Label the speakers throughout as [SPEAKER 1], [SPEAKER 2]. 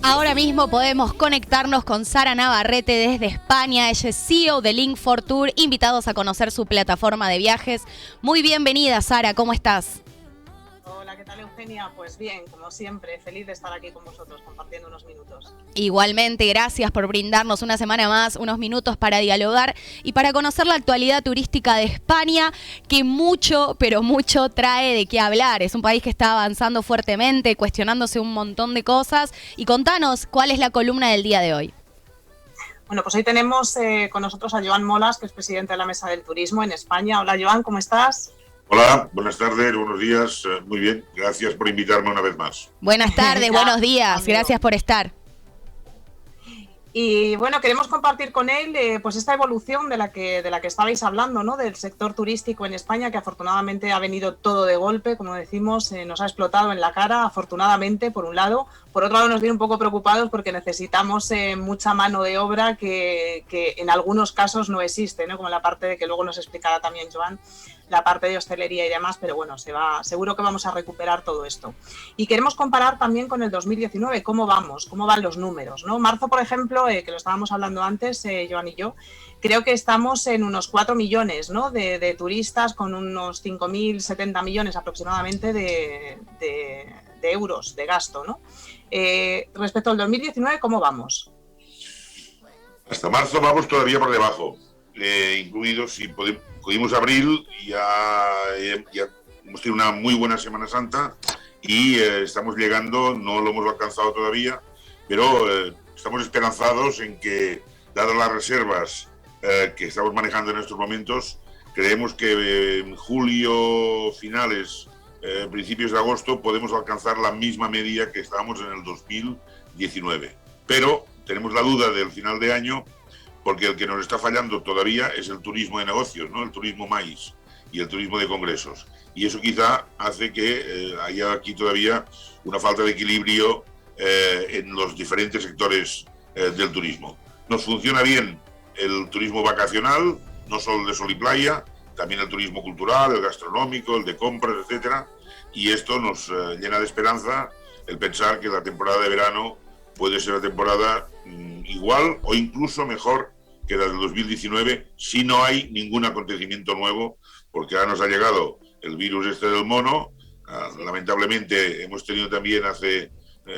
[SPEAKER 1] Ahora mismo podemos conectarnos con Sara Navarrete desde España. Ella es CEO de Link4Tour, invitados a conocer su plataforma de viajes. Muy bienvenida, Sara, ¿cómo estás?
[SPEAKER 2] Hola, ¿qué tal, Eugenia? Pues bien, como siempre, feliz de estar aquí con vosotros compartiendo unos minutos.
[SPEAKER 1] Igualmente, gracias por brindarnos una semana más, unos minutos para dialogar y para conocer la actualidad turística de España, que mucho, pero mucho trae de qué hablar. Es un país que está avanzando fuertemente, cuestionándose un montón de cosas. Y contanos, ¿cuál es la columna del día de hoy?
[SPEAKER 2] Bueno, pues hoy tenemos con nosotros a Joan Molas, que es presidente de la Mesa del Turismo en España. Hola, Joan, ¿cómo estás?
[SPEAKER 3] Hola, buenas tardes, buenos días, muy bien, gracias por invitarme una vez más.
[SPEAKER 1] Buenas tardes, buenos días, amigo. Gracias por estar.
[SPEAKER 2] Y bueno, queremos compartir con él pues esta evolución de la que estabais hablando, ¿no? Del sector turístico en España, que afortunadamente ha venido todo de golpe, como decimos, nos ha explotado en la cara, afortunadamente, por un lado. Por otro lado, nos tiene un poco preocupados porque necesitamos mucha mano de obra que en algunos casos no existe, ¿no? Como la parte de que luego nos explicará también Joan, la parte de hostelería y demás, pero bueno, seguro que vamos a recuperar todo esto. Y queremos comparar también con el 2019, cómo vamos, cómo van los números, ¿no? Marzo, por ejemplo, que lo estábamos hablando antes, Joan y yo, creo que estamos en unos 4 millones, ¿no? de turistas, con unos 5.070 millones aproximadamente de euros de gasto, ¿no? Respecto al 2019, ¿cómo vamos?
[SPEAKER 3] Hasta marzo vamos todavía por debajo, incluidos si pudimos abril, ya hemos tenido una muy buena Semana Santa y estamos llegando, no lo hemos alcanzado todavía, pero estamos esperanzados en que, dadas las reservas que estamos manejando en estos momentos, creemos que en julio, finales, principios de agosto, podemos alcanzar la misma media que estábamos en el 2019. Pero tenemos la duda del final de año, porque el que nos está fallando todavía es el turismo de negocios, ¿no? El turismo maíz y el turismo de congresos. Y eso quizá hace que haya aquí todavía una falta de equilibrio en los diferentes sectores del turismo. Nos funciona bien el turismo vacacional, no solo el de sol y playa, también el turismo cultural, el gastronómico, el de compras, etcétera. Y esto nos llena de esperanza el pensar que la temporada de verano puede ser una temporada igual o incluso mejor que la del 2019 si no hay ningún acontecimiento nuevo, porque ahora nos ha llegado el virus este del mono. Lamentablemente hemos tenido también hace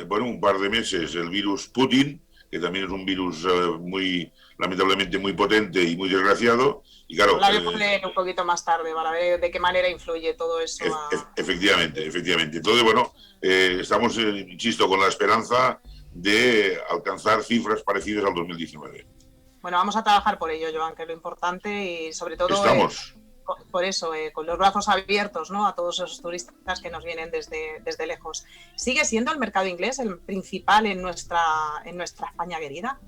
[SPEAKER 3] un par de meses el virus Putin, que también es un virus lamentablemente muy potente y muy desgraciado. Y claro,
[SPEAKER 2] hablaremos un poquito más tarde para ver de qué manera influye todo eso.
[SPEAKER 3] Efectivamente. Entonces, bueno, estamos, insisto, con la esperanza de alcanzar cifras parecidas al 2019.
[SPEAKER 2] Bueno, vamos a trabajar por ello, Joan, que es lo importante y sobre todo por eso, con los brazos abiertos, ¿no? A todos esos turistas que nos vienen desde lejos. ¿Sigue siendo el mercado inglés el principal en nuestra España querida?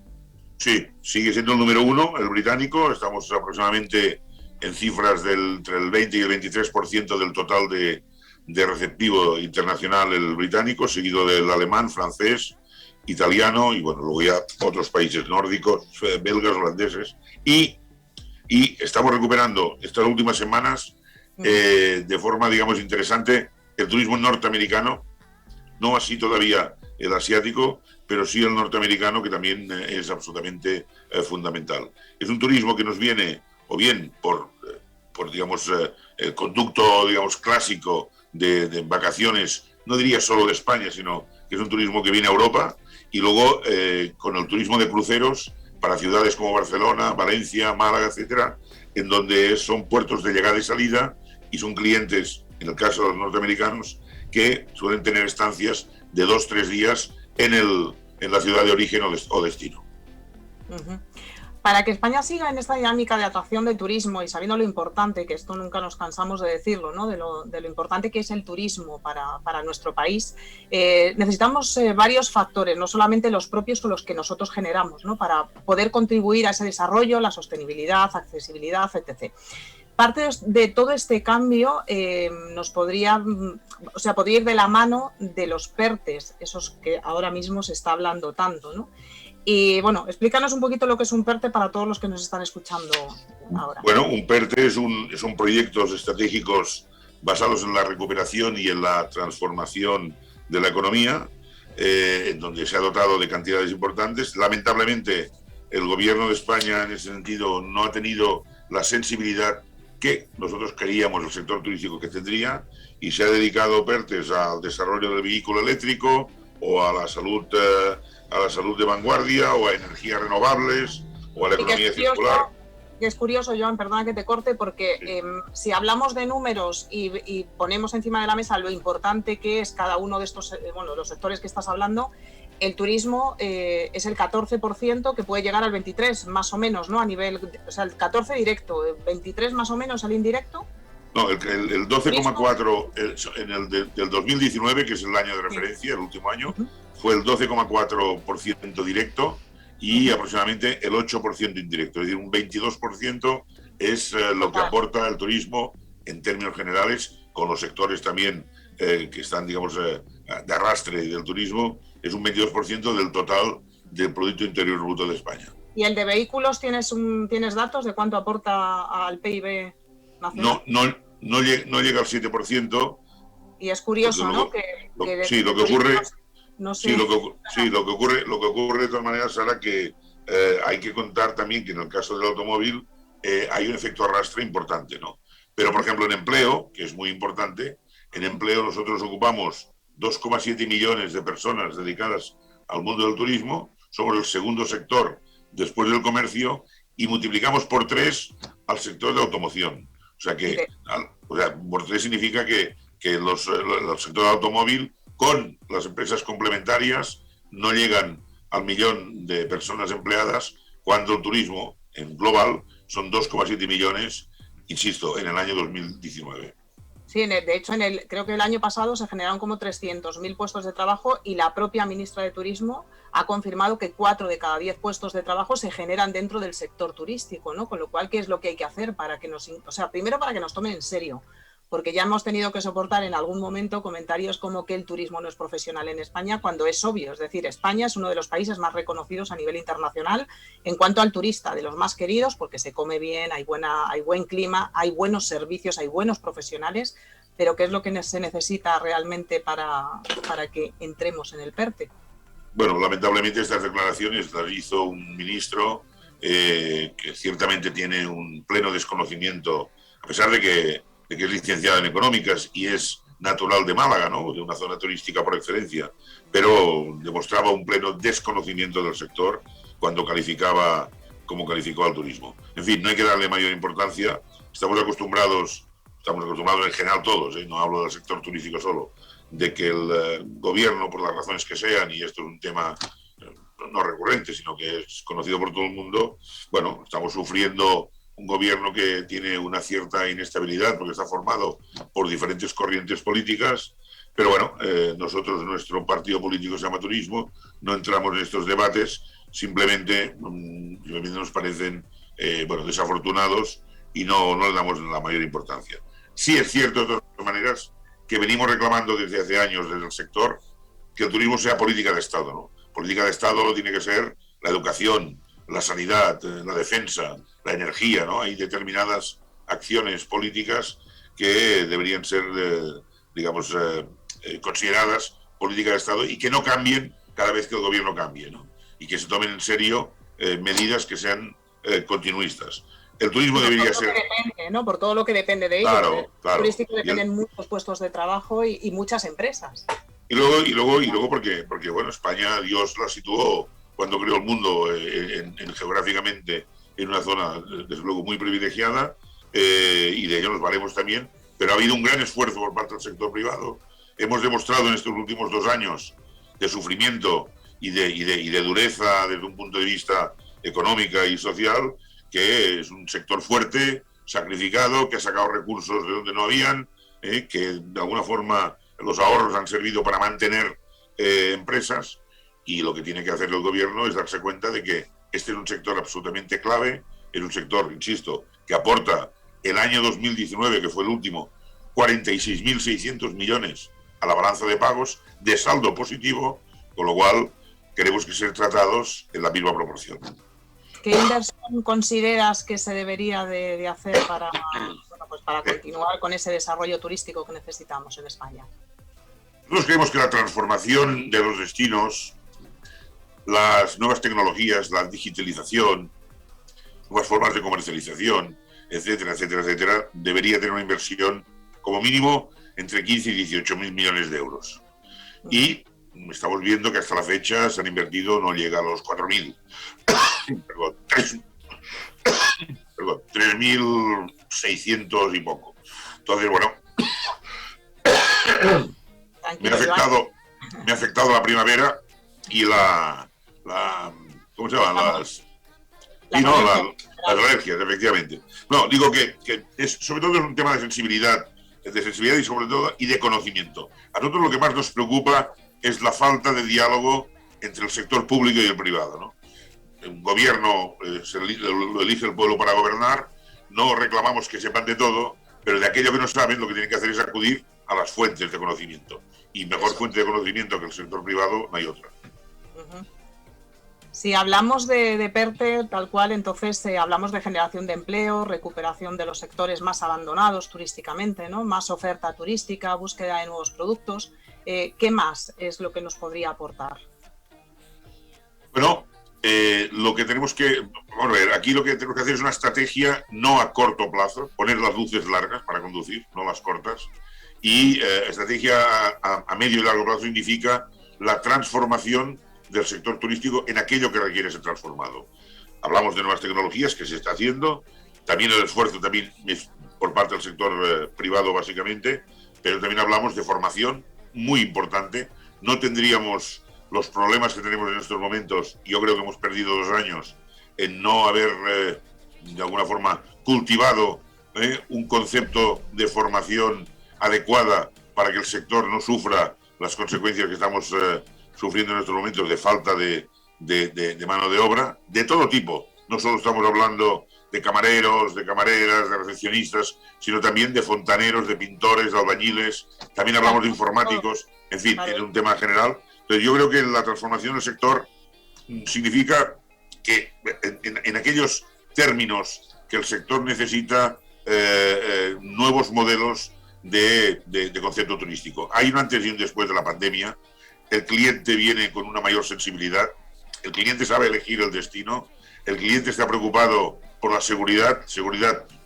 [SPEAKER 3] Sí, sigue siendo el número uno, el británico. Estamos aproximadamente en cifras entre el 20 y el 23% del total de receptivo internacional, el británico, seguido del alemán, francés, italiano y bueno, luego ya otros países nórdicos, belgas, holandeses, y estamos recuperando estas últimas semanas de forma, digamos, interesante el turismo norteamericano, no así todavía el asiático, pero sí el norteamericano, que también es absolutamente fundamental. Es un turismo que nos viene o bien por digamos, el conducto, digamos, clásico de vacaciones, no diría solo de España, sino que es un turismo que viene a Europa, y luego con el turismo de cruceros para ciudades como Barcelona, Valencia, Málaga, etcétera, en donde son puertos de llegada y salida y son clientes, en el caso de los norteamericanos, que suelen tener estancias de 2-3 días en la ciudad de origen o destino.
[SPEAKER 2] Uh-huh. Para que España siga en esta dinámica de atracción de turismo y sabiendo lo importante, que esto nunca nos cansamos de decirlo, ¿no? de lo importante que es el turismo para nuestro país, necesitamos varios factores, no solamente los propios con los que nosotros generamos, ¿no? Para poder contribuir a ese desarrollo, la sostenibilidad, accesibilidad, etc. Parte de todo este cambio podría ir de la mano de los PERTEs, esos que ahora mismo se está hablando tanto, ¿no? Y bueno, explícanos un poquito lo que es un PERTE para todos los que nos están escuchando ahora.
[SPEAKER 3] Bueno, un PERTE son proyectos estratégicos basados en la recuperación y en la transformación de la economía. en donde se ha dotado de cantidades importantes. Lamentablemente, el gobierno de España en ese sentido no ha tenido la sensibilidad que nosotros queríamos el sector turístico que tendría, y se ha dedicado PERTES al desarrollo del vehículo eléctrico o a la salud de vanguardia, o a energías renovables, o a la economía circular.
[SPEAKER 2] Es curioso, Joan, perdona que te corte, porque si hablamos de números y ponemos encima de la mesa lo importante que es cada uno de estos, los sectores que estás hablando, el turismo es el 14%, que puede llegar al 23% más o menos, ¿no? A nivel, o sea, el 14% directo, el 23% más o menos al indirecto.
[SPEAKER 3] No, el 12,4% en el del 2019, que es el año de referencia, el último año, fue el 12,4% directo y aproximadamente el 8% indirecto. Es decir, un 22% es lo que aporta el turismo en términos generales, con los sectores también que están, digamos, de arrastre del turismo. Es un 22% del total del Producto Interior Bruto de España.
[SPEAKER 2] ¿Y el de vehículos tienes datos de cuánto aporta al PIB nacional?
[SPEAKER 3] No llega al 7%.
[SPEAKER 2] Y es curioso, ¿no?
[SPEAKER 3] Lo que ocurre de todas maneras, Sara, que hay que contar también que en el caso del automóvil hay un efecto arrastre importante, ¿no? Pero, por ejemplo, en empleo, que es muy importante, en empleo nosotros ocupamos 2,7 millones de personas dedicadas al mundo del turismo, somos el segundo sector después del comercio, y multiplicamos por 3 al sector de automoción. O sea que por 3 significa que el sector automóvil, con las empresas complementarias, no llegan al millón de personas empleadas, cuando el turismo en global son 2,7 millones, insisto, en el año 2019.
[SPEAKER 2] Sí, de hecho, creo que el año pasado se generaron como 300.000 puestos de trabajo, y la propia ministra de Turismo ha confirmado que 4 de cada 10 puestos de trabajo se generan dentro del sector turístico, ¿no? Con lo cual, ¿qué es lo que hay que hacer para que primero para que nos tomen en serio? Porque ya hemos tenido que soportar en algún momento comentarios como que el turismo no es profesional en España, cuando es obvio. Es decir, España es uno de los países más reconocidos a nivel internacional en cuanto al turista, de los más queridos, porque se come bien, hay buen clima, hay buenos servicios, hay buenos profesionales, pero ¿qué es lo que se necesita realmente para que entremos en el PERTE?
[SPEAKER 3] Bueno, lamentablemente estas declaraciones las hizo un ministro que ciertamente tiene un pleno desconocimiento, a pesar de que es licenciado en Económicas y es natural de Málaga, ¿no? De una zona turística por excelencia, pero demostraba un pleno desconocimiento del sector cuando calificaba como calificó al turismo. En fin, no hay que darle mayor importancia. Estamos acostumbrados en general todos, no hablo del sector turístico solo, de que el gobierno, por las razones que sean, y esto es un tema no recurrente, sino que es conocido por todo el mundo, bueno, estamos sufriendo un gobierno que tiene una cierta inestabilidad porque está formado por diferentes corrientes políticas, pero bueno, nosotros, nuestro partido político se llama Turismo, no entramos en estos debates, simplemente nos parecen desafortunados y no le damos la mayor importancia. Sí es cierto, de todas maneras, que venimos reclamando desde hace años desde el sector que el turismo sea política de Estado, ¿no? Política de Estado lo tiene que ser la educación, la sanidad, la defensa, la energía, ¿no? Hay determinadas acciones políticas que deberían ser, consideradas política de Estado y que no cambien cada vez que el gobierno cambie, ¿no? Y que se tomen en serio medidas que sean continuistas. El turismo debería ser...
[SPEAKER 2] Depende, ¿no? Por todo lo que depende de ello.
[SPEAKER 3] Claro.
[SPEAKER 2] El turístico dependen muchos puestos de trabajo y muchas empresas.
[SPEAKER 3] Y luego porque bueno, España, Dios la situó cuando creó el mundo geográficamente en una zona, desde luego, muy privilegiada, y de ello nos valemos también, pero ha habido un gran esfuerzo por parte del sector privado. Hemos demostrado en estos últimos 2 años de sufrimiento y de dureza desde un punto de vista económica y social, que es un sector fuerte, sacrificado, que ha sacado recursos de donde no habían, que de alguna forma los ahorros han servido para mantener empresas, y lo que tiene que hacer el gobierno es darse cuenta de que este es un sector absolutamente clave, es un sector, insisto, que aporta el año 2019, que fue el último, 46.600 millones a la balanza de pagos de saldo positivo, con lo cual queremos que ser tratados en la misma proporción.
[SPEAKER 2] ¿Qué inversión consideras que se debería de hacer para continuar con ese desarrollo turístico que necesitamos en España?
[SPEAKER 3] Nosotros creemos que la transformación de los destinos, las nuevas tecnologías, la digitalización, nuevas formas de comercialización, etcétera, etcétera, etcétera, debería tener una inversión como mínimo entre 15 y 18 mil millones de euros. Y estamos viendo que hasta la fecha se han invertido, no llega a los 4.000, perdón, 3.600 y poco. Entonces, bueno, me ha afectado la primavera y ¿cómo se llama? Las alergias, efectivamente. No, digo que sobre todo es un tema de sensibilidad y sobre todo y de conocimiento. A nosotros lo que más nos preocupa es la falta de diálogo entre el sector público y el privado, ¿no? Un gobierno lo elige el pueblo para gobernar, no reclamamos que sepan de todo, pero de aquello que no saben lo que tienen que hacer es acudir a las fuentes de conocimiento. Y mejor fuente de conocimiento que el sector privado no hay otra.
[SPEAKER 2] Si hablamos de PERTE, tal cual, entonces hablamos de generación de empleo, recuperación de los sectores más abandonados turísticamente, ¿no? Más oferta turística, búsqueda de nuevos productos. ¿Qué más es lo que nos podría aportar?
[SPEAKER 3] Bueno, lo que tenemos que... Vamos a ver, aquí lo que tenemos que hacer es una estrategia no a corto plazo, poner las luces largas para conducir, no las cortas, y estrategia a medio y largo plazo significa la transformación del sector turístico en aquello que requiere ser transformado. Hablamos de nuevas tecnologías que se está haciendo, también el esfuerzo también es por parte del sector privado básicamente, pero también hablamos de formación muy importante. No tendríamos los problemas que tenemos en estos momentos, y yo creo que hemos perdido 2 años en no haber de alguna forma cultivado un concepto de formación adecuada para que el sector no sufra las consecuencias que estamos sufriendo en estos momentos de falta de mano de obra, de todo tipo. No solo estamos hablando de camareros, de camareras, de recepcionistas, sino también de fontaneros, de pintores, de albañiles, también hablamos de informáticos, en fin, en un tema general. Entonces yo creo que la transformación del sector significa que en aquellos términos que el sector necesita nuevos modelos de concepto turístico. Hay un antes y un después de la pandemia. El cliente viene con una mayor sensibilidad, el cliente sabe elegir el destino, el cliente está preocupado por la seguridad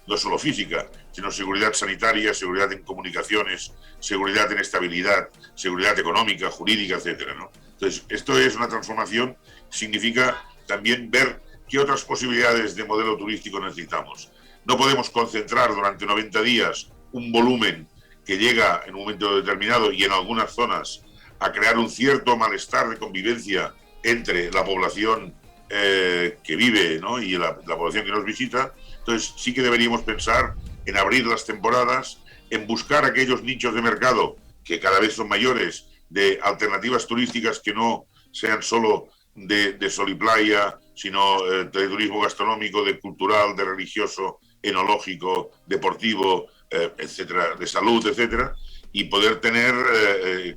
[SPEAKER 3] no solo física, sino seguridad sanitaria, seguridad en comunicaciones, seguridad en estabilidad, seguridad económica, jurídica, etcétera, ¿no? Entonces, esto es una transformación, significa también ver qué otras posibilidades de modelo turístico necesitamos. No podemos concentrar durante 90 días un volumen que llega en un momento determinado y en algunas zonas a crear un cierto malestar de convivencia entre la población que vive, ¿no? Y la población que nos visita. Entonces sí que deberíamos pensar en abrir las temporadas, en buscar aquellos nichos de mercado que cada vez son mayores, de alternativas turísticas que no sean solo de sol y playa, sino de turismo gastronómico, de cultural, de religioso, enológico, deportivo, etcétera, de salud, etcétera, y poder tener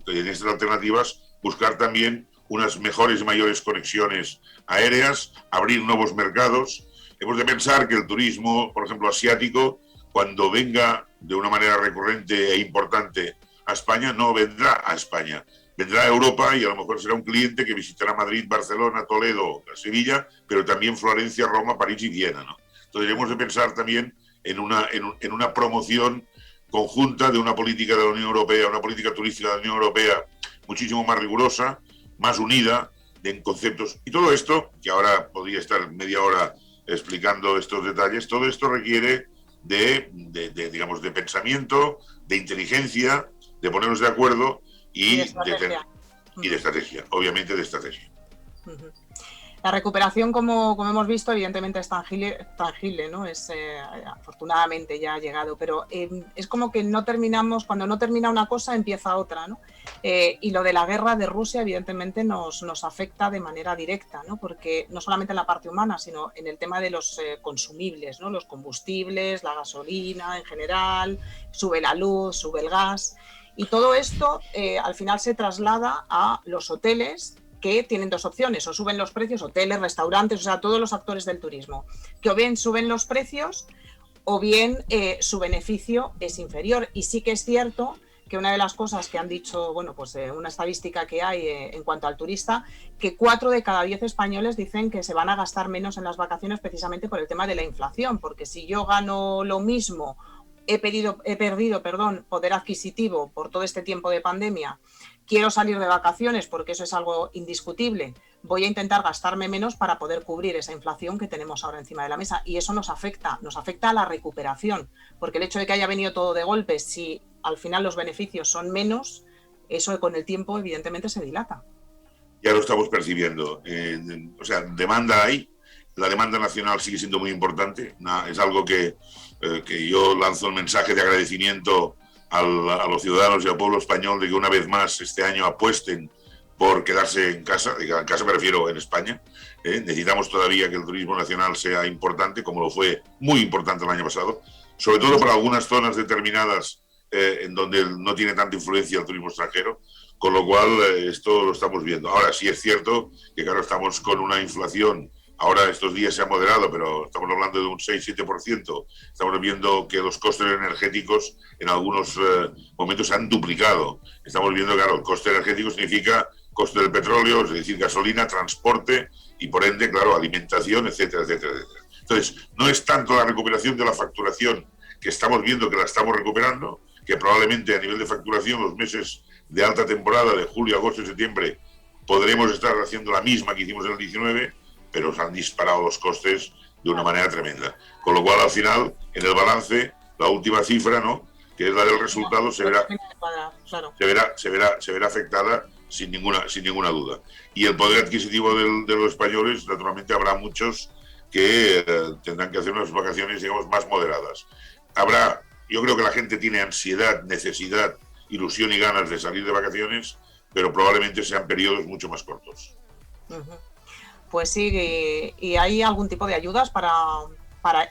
[SPEAKER 3] en estas alternativas, buscar también unas mejores y mayores conexiones aéreas, abrir nuevos mercados. Hemos de pensar que el turismo, por ejemplo, asiático, cuando venga de una manera recurrente e importante a España, no vendrá a España, vendrá a Europa y a lo mejor será un cliente que visitará Madrid, Barcelona, Toledo, Sevilla, pero también Florencia, Roma, París y Viena, ¿no? Entonces hemos de pensar también en una promoción conjunta de una política de la Unión Europea, una política turística de la Unión Europea muchísimo más rigurosa, más unida en conceptos. Y todo esto, que ahora podría estar media hora explicando estos detalles, todo esto requiere digamos, de pensamiento, de inteligencia, de ponernos de acuerdo y de estrategia, obviamente de estrategia.
[SPEAKER 2] Uh-huh. La recuperación, como hemos visto, evidentemente es tangible, ¿no? Afortunadamente ya ha llegado, pero es como que cuando no termina una cosa, empieza otra, ¿no? Y lo de la guerra de Rusia, evidentemente, nos afecta de manera directa, ¿no? Porque no solamente en la parte humana, sino en el tema de los consumibles, ¿no? Los combustibles, la gasolina en general, sube la luz, sube el gas, y todo esto al final se traslada a los hoteles, que tienen 2 opciones: o suben los precios, hoteles, restaurantes, o sea, todos los actores del turismo, que o bien suben los precios o bien su beneficio es inferior. Y sí que es cierto que una de las cosas que han dicho, bueno, pues una estadística que hay en cuanto al turista, que 4 de cada 10 españoles dicen que se van a gastar menos en las vacaciones precisamente por el tema de la inflación, porque si yo gano lo mismo, he perdido poder adquisitivo por todo este tiempo de pandemia, quiero salir de vacaciones porque eso es algo indiscutible, voy a intentar gastarme menos para poder cubrir esa inflación que tenemos ahora encima de la mesa, y eso nos afecta a la recuperación, porque el hecho de que haya venido todo de golpe, si al final los beneficios son menos, eso con el tiempo evidentemente se dilata.
[SPEAKER 3] Ya lo estamos percibiendo, o sea, demanda hay, la demanda nacional sigue siendo muy importante, es algo que yo lanzo un mensaje de agradecimiento a los ciudadanos y al pueblo español de que una vez más este año apuesten por quedarse en casa me refiero en España. Necesitamos todavía que el turismo nacional sea importante, como lo fue muy importante el año pasado, sobre todo para algunas zonas determinadas en donde no tiene tanta influencia el turismo extranjero, con lo cual esto lo estamos viendo. Ahora sí es cierto que claro, estamos con una inflación. Ahora estos días se ha moderado, pero estamos hablando de un 6-7%. Estamos viendo que los costes energéticos en algunos momentos se han duplicado. Estamos viendo, claro, el coste energético significa coste del petróleo, es decir, gasolina, transporte y por ende, claro, alimentación, etcétera, etcétera, etcétera. Entonces, no es tanto la recuperación de la facturación, que estamos viendo que la estamos recuperando, que probablemente a nivel de facturación los meses de alta temporada de julio, agosto y septiembre podremos estar haciendo la misma que hicimos en el 19, pero se han disparado los costes de una manera tremenda. Con lo cual, al final, en el balance, la última cifra, ¿no?, que es la del resultado, se verá afectada sin ninguna duda. Y el poder adquisitivo de los españoles, naturalmente, habrá muchos que tendrán que hacer unas vacaciones, digamos, más moderadas. Yo creo que la gente tiene ansiedad, necesidad, ilusión y ganas de salir de vacaciones, pero probablemente sean periodos mucho más cortos.
[SPEAKER 2] Pues sí, y hay algún tipo de ayudas para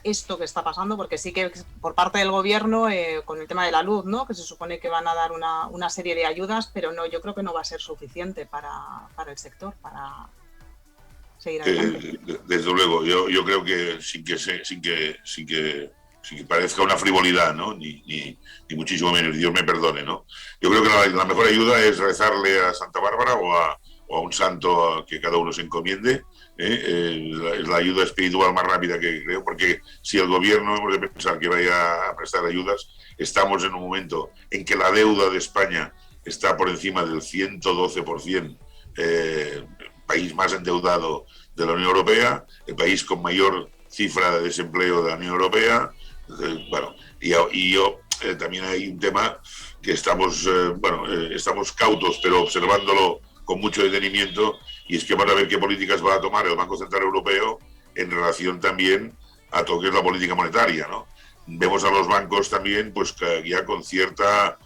[SPEAKER 2] esto que está pasando, porque sí que por parte del gobierno, con el tema de la luz, ¿no?, que se supone que van a dar una serie de ayudas, pero no, yo creo que no va a ser suficiente para el sector, para seguir adelante.
[SPEAKER 3] Desde luego, yo creo que sin que parezca una frivolidad, ¿no?, ni muchísimo menos, Dios me perdone, ¿no? Yo creo que la mejor ayuda es rezarle a Santa Bárbara o a un santo que cada uno se encomiende. Es la ayuda espiritual más rápida que creo, porque si el gobierno hemos de pensar que vaya a prestar ayudas, estamos en un momento en que la deuda de España está por encima del 112%, el país más endeudado de la Unión Europea, el país con mayor cifra de desempleo de la Unión Europea. Bueno, y yo también hay un tema que estamos cautos, pero observándolo con mucho detenimiento, y es que van a ver qué políticas va a tomar el Banco Central Europeo en relación también a todo lo que es la política monetaria, ¿no? Vemos a los bancos también, pues ya con ciertas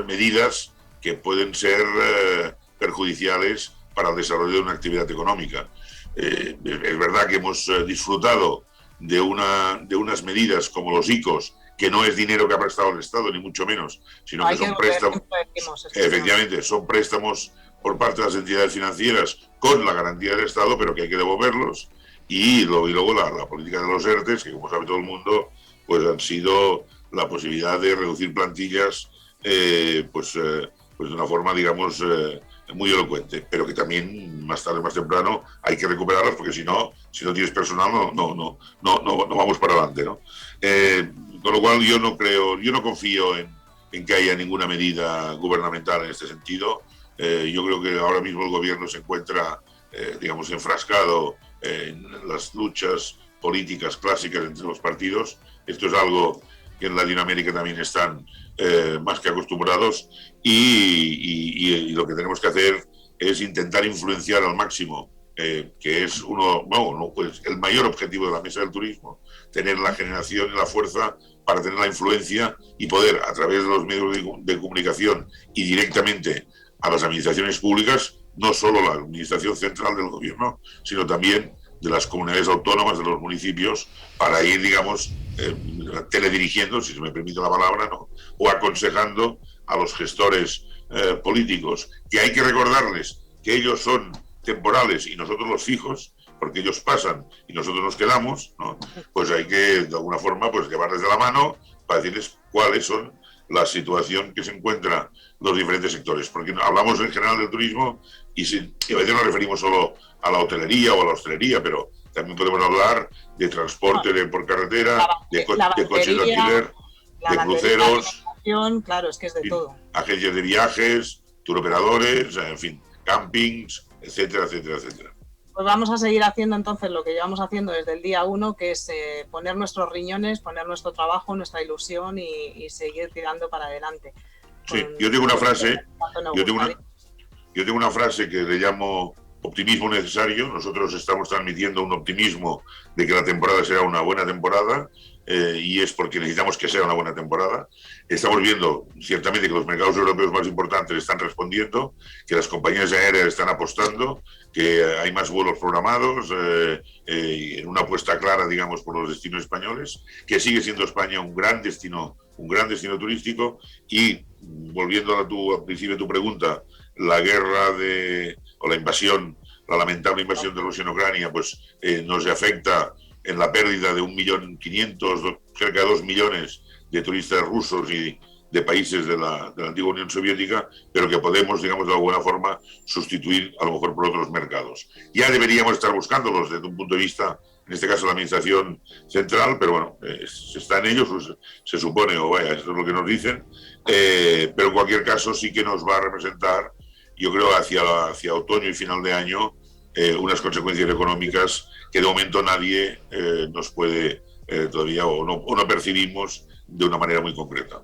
[SPEAKER 3] medidas que pueden ser perjudiciales para el desarrollo de una actividad económica. Es verdad que hemos disfrutado de unas medidas como los ICOs, que no es dinero que ha prestado el Estado, ni mucho menos, sino que son préstamos. Efectivamente, son préstamos por parte de las entidades financieras con la garantía del Estado, pero que hay que devolverlos. Y luego la política de los ERTEs, que como sabe todo el mundo, pues han sido la posibilidad de reducir plantillas de una forma, digamos, muy elocuente, pero que también más tarde o más temprano hay que recuperarlas, porque si no tienes personal no vamos para adelante, ¿no? Con lo cual yo no confío en que haya ninguna medida gubernamental en este sentido. Yo creo que ahora mismo el gobierno se encuentra, enfrascado en las luchas políticas clásicas entre los partidos. Esto es algo que en Latinoamérica también están más que acostumbrados, y lo que tenemos que hacer es intentar influenciar al máximo, que es el mayor objetivo de la Mesa del Turismo, tener la generación y la fuerza para tener la influencia y poder, a través de los medios de comunicación y directamente a las administraciones públicas, no solo la administración central del gobierno, sino también de las comunidades autónomas, de los municipios, para ir, teledirigiendo, si se me permite la palabra, ¿no?, o aconsejando a los gestores políticos, que hay que recordarles que ellos son temporales y nosotros los fijos, porque ellos pasan y nosotros nos quedamos, ¿no? Pues hay que, de alguna forma, pues llevarles de la mano para decirles cuáles son la situación que se encuentra los diferentes sectores, porque hablamos en general del turismo y a veces nos referimos solo a la hotelería o a la hostelería, pero también podemos hablar de transporte por carretera, de coches de alquiler, de cruceros,
[SPEAKER 2] claro, es que es de todo.
[SPEAKER 3] Agencias de viajes, turoperadores, en fin, campings, etcétera, etcétera, etcétera.
[SPEAKER 2] Pues vamos a seguir haciendo entonces lo que llevamos haciendo desde el día 1, que es poner nuestros riñones, poner nuestro trabajo, nuestra ilusión y seguir tirando para adelante.
[SPEAKER 3] Sí, yo tengo una frase, yo tengo una frase que le llamo optimismo necesario. Nosotros estamos transmitiendo un optimismo de que la temporada será una buena temporada, y es porque necesitamos que sea una buena temporada. Estamos viendo ciertamente que los mercados europeos más importantes están respondiendo, que las compañías aéreas están apostando, que hay más vuelos programados, en una apuesta clara, digamos, por los destinos españoles, que sigue siendo España un gran destino turístico. Y volviendo al principio de tu pregunta, la guerra o la invasión, la lamentable invasión de Rusia en Ucrania, pues nos afecta en la pérdida de 1.500.000, cerca de 2 millones de turistas rusos y de países de la antigua Unión Soviética, pero que podemos, digamos, de alguna forma sustituir a lo mejor por otros mercados. Ya deberíamos estar buscándolos desde un punto de vista, en este caso la administración central, pero bueno, se está en ellos, pues, se supone, o vaya, eso es lo que nos dicen, pero en cualquier caso sí que nos va a representar, yo creo, hacia otoño y final de año, unas consecuencias económicas que de momento nadie nos puede todavía o no percibimos de una manera muy concreta.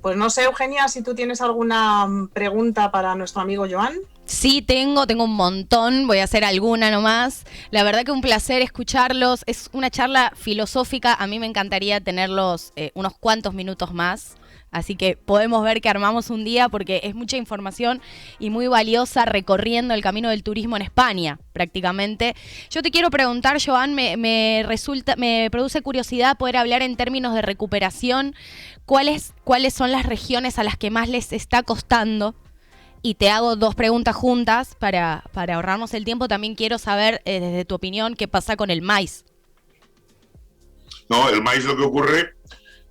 [SPEAKER 2] Pues no sé, Eugenia, si tú tienes alguna pregunta para nuestro amigo Joan.
[SPEAKER 1] Sí, tengo un montón, voy a hacer alguna nomás. La verdad que un placer escucharlos, es una charla filosófica, a mí me encantaría tenerlos unos cuantos minutos más. Así que podemos ver que armamos un día porque es mucha información y muy valiosa recorriendo el camino del turismo en España, prácticamente. Yo te quiero preguntar, Joan, me produce curiosidad poder hablar en términos de recuperación. ¿Cuáles son las regiones a las que más les está costando? Y te hago 2 preguntas juntas para ahorrarnos el tiempo. También quiero saber, desde tu opinión, qué pasa con el maíz.
[SPEAKER 3] No, el maíz, lo que ocurre,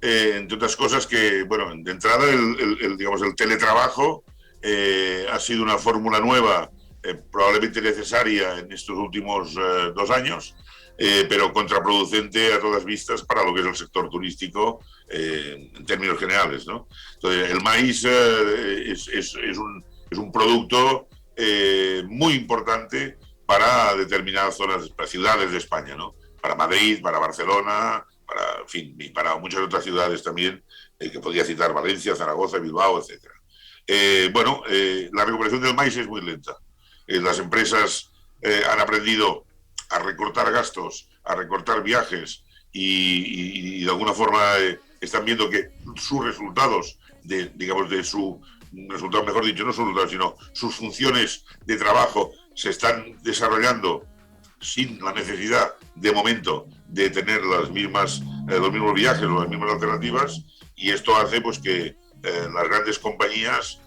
[SPEAKER 3] entre otras cosas, que, bueno, de entrada digamos, el teletrabajo ha sido una fórmula nueva, probablemente necesaria en estos últimos 2 años, pero contraproducente a todas vistas para lo que es el sector turístico en términos generales, ¿no? Entonces, el maíz es un producto muy importante para determinadas zonas, para ciudades de España, ¿no? Para Madrid, para Barcelona, en fin, y para muchas otras ciudades también, que podría citar Valencia, Zaragoza, Bilbao, etcétera. La recuperación del maíz es muy lenta. Las empresas han aprendido a recortar gastos, a recortar viajes y de alguna forma están viendo que sus resultados, mejor dicho, no sus resultados, sino sus funciones de trabajo se están desarrollando sin la necesidad, de momento, de tener los mismos viajes o las mismas alternativas, y esto hace pues que las grandes compañías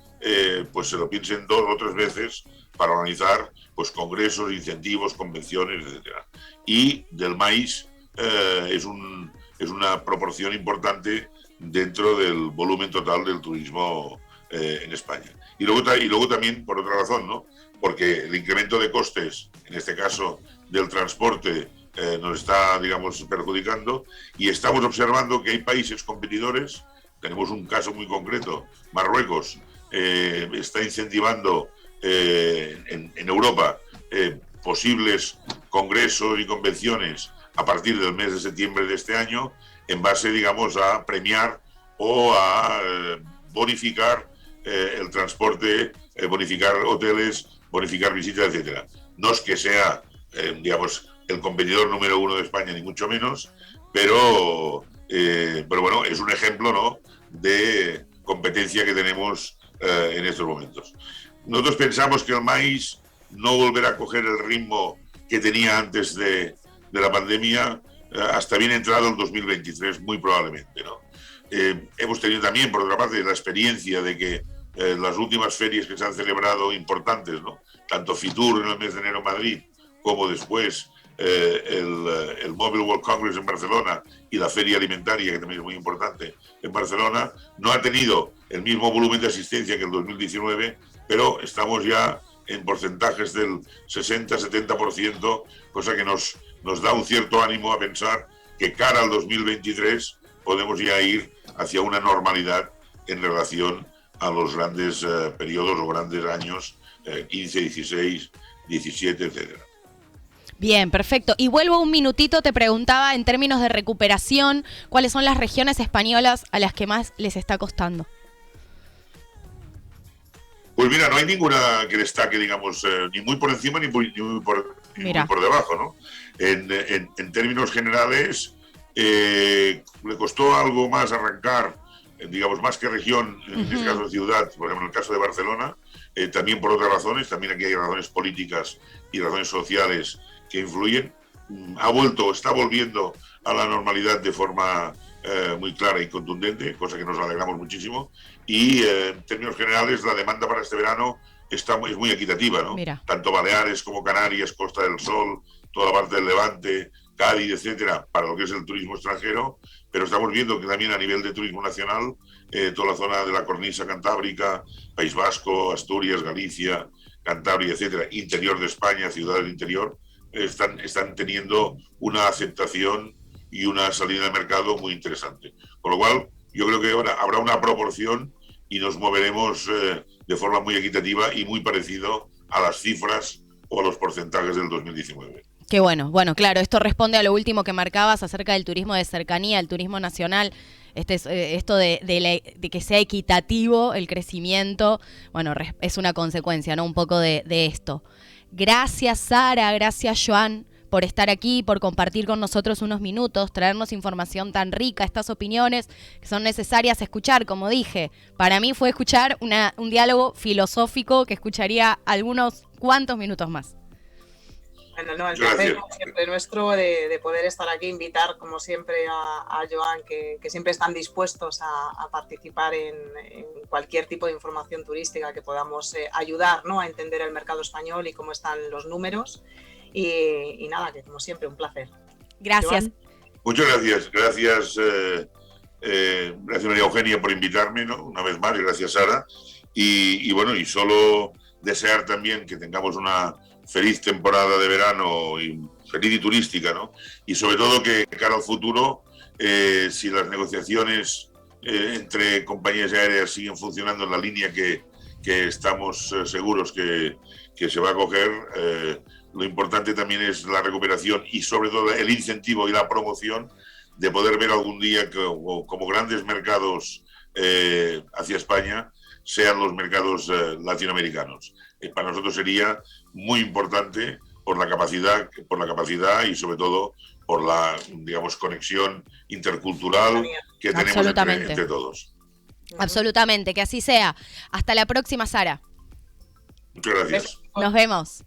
[SPEAKER 3] pues se lo piensen 2 o 3 veces para organizar pues congresos, incentivos, convenciones, etcétera. Y del maíz es una proporción importante dentro del volumen total del turismo en España. Y luego también, por otra razón, ¿no? Porque el incremento de costes, en este caso del transporte, nos está, digamos, perjudicando, y estamos observando que hay países competidores. Tenemos un caso muy concreto, Marruecos está incentivando en Europa posibles congresos y convenciones a partir del mes de septiembre de este año, en base, digamos, a premiar o a bonificar el transporte, bonificar hoteles, bonificar visitas, etcétera. No es que sea, digamos, el competidor número 1 de España, ni mucho menos, pero bueno, es un ejemplo, ¿no?, de competencia que tenemos en estos momentos. Nosotros pensamos que el maíz no volverá a coger el ritmo que tenía antes de la pandemia hasta bien entrado el 2023, muy probablemente, ¿no? Hemos tenido también, por otra parte, la experiencia de que las últimas ferias que se han celebrado importantes, ¿no?, tanto Fitur en el mes de enero en Madrid como después el Mobile World Congress en Barcelona y la Feria Alimentaria, que también es muy importante, en Barcelona, no ha tenido el mismo volumen de asistencia que el 2019, pero estamos ya en porcentajes del 60-70%, cosa que nos da un cierto ánimo a pensar que cara al 2023 podemos ya ir hacia una normalidad en relación a los grandes periodos o grandes años, 15, 16, 17, etcétera.
[SPEAKER 1] Bien, perfecto. Y vuelvo un minutito, te preguntaba en términos de recuperación, ¿cuáles son las regiones españolas a las que más les está costando?
[SPEAKER 3] Pues mira, no hay ninguna que destaque, digamos, ni muy por encima ni muy por debajo, ¿no? En términos generales, le costó algo más arrancar, digamos, más que región, en este caso ciudad, por ejemplo, en el caso de Barcelona, también por otras razones, también aquí hay razones políticas y razones sociales que influyen. Está volviendo a la normalidad de forma muy clara y contundente, cosa que nos alegramos muchísimo, y en términos generales la demanda para este verano es muy equitativa, ¿no?
[SPEAKER 1] Mira.
[SPEAKER 3] Tanto Baleares como Canarias, Costa del Sol, toda la parte del Levante, Cádiz, etcétera, para lo que es el turismo extranjero, pero estamos viendo que también a nivel de turismo nacional, toda la zona de la cornisa cantábrica, País Vasco, Asturias, Galicia, Cantabria, etcétera, interior de España, ciudades del interior, están teniendo una aceptación y una salida de mercado muy interesante. Con lo cual, yo creo que ahora habrá una proporción y nos moveremos de forma muy equitativa y muy parecido a las cifras o a los porcentajes del 2019.
[SPEAKER 1] Qué bueno. Bueno, claro, esto responde a lo último que marcabas acerca del turismo de cercanía, el turismo nacional. Esto de que sea equitativo el crecimiento, bueno, es una consecuencia, ¿no? Un poco de esto. Gracias, Sara, gracias, Joan, por estar aquí, por compartir con nosotros unos minutos, traernos información tan rica, estas opiniones que son necesarias escuchar, como dije. Para mí fue escuchar un diálogo filosófico que escucharía algunos cuantos minutos más.
[SPEAKER 2] Bueno, no, el placer siempre nuestro de poder estar aquí, invitar como siempre a Joan, que siempre están dispuestos a participar en cualquier tipo de información turística que podamos ayudar, ¿no?, a entender el mercado español y cómo están los números. Y nada, que como siempre, un placer.
[SPEAKER 1] Gracias.
[SPEAKER 2] Joan.
[SPEAKER 3] Muchas gracias. Gracias María Eugenia por invitarme, ¿no?, una vez más, y gracias Sara. Y bueno, y solo desear también que tengamos una feliz temporada de verano y feliz y turística, ¿no? Y sobre todo que cara al futuro, si las negociaciones entre compañías aéreas siguen funcionando en la línea que estamos seguros que se va a coger, lo importante también es la recuperación y sobre todo el incentivo y la promoción de poder ver algún día como grandes mercados hacia España sean los mercados latinoamericanos. Para nosotros sería muy importante por la capacidad y sobre todo por la, digamos, conexión intercultural que tenemos entre todos.
[SPEAKER 1] Absolutamente, que así sea. Hasta la próxima, Sara.
[SPEAKER 3] Muchas gracias.
[SPEAKER 1] Nos vemos.